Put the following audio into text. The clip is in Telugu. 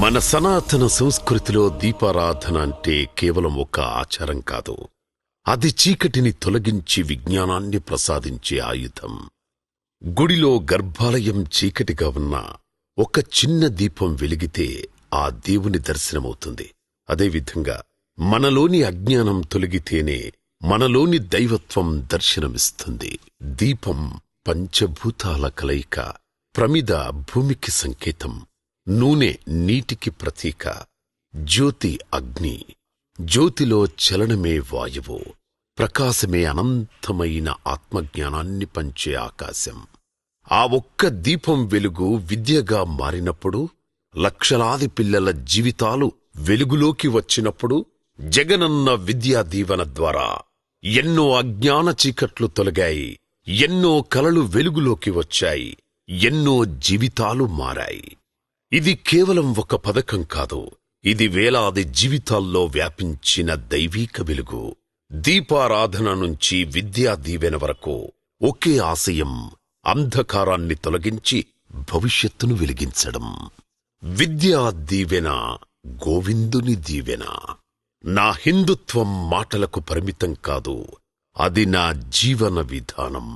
మన సనాతన సంస్కృతిలో దీపారాధన అంటే కేవలం ఒక ఆచారం కాదు, అది చీకటిని తొలగించి విజ్ఞానాన్ని ప్రసాదించే ఆయుధం. గుడిలో గర్భాలయం చీకటిగా ఉన్న ఒక చిన్న దీపం వెలిగితే ఆ దేవుని దర్శనమవుతుంది. అదేవిధంగా మనలోని అజ్ఞానం తొలగితేనే మనలోని దైవత్వం దర్శనమిస్తుంది. దీపం పంచభూతాల కలయిక, ప్రమిద భూమికి సంకేతం, నూనె నీటికి ప్రతీక, జ్యోతి అగ్ని, జ్యోతిలో చలనమే వాయువు, ప్రకాశమే అనంతమైన ఆత్మజ్ఞానాన్ని పంచే ఆకాశం. ఆ ఒక్క దీపం వెలుగు విద్యగా మారినప్పుడు, లక్షలాది పిల్లల జీవితాలు వెలుగులోకి వచ్చినప్పుడు, జగనన్న విద్యా దీవెన ద్వారా ఎన్నో అజ్ఞాన చీకట్లు తొలగాయి, ఎన్నో కలలు వెలుగులోకి వచ్చాయి, ఎన్నో జీవితాలు మారాయి. ఇది కేవలం ఒక పథకం కాదు, ఇది వేలాది జీవితాల్లో వ్యాపించిన దైవీక వెలుగు. దీపారాధన నుంచి విద్యా దీవెన వరకు ఒకే ఆశయం, అంధకారాన్ని తొలగించి భవిష్యత్తును వెలిగించడం. విద్యా దీవెన గోవిందుని దీవెన. నా హిందుత్వం మాటలకు పరిమితం కాదు, అది నా జీవన విధానం.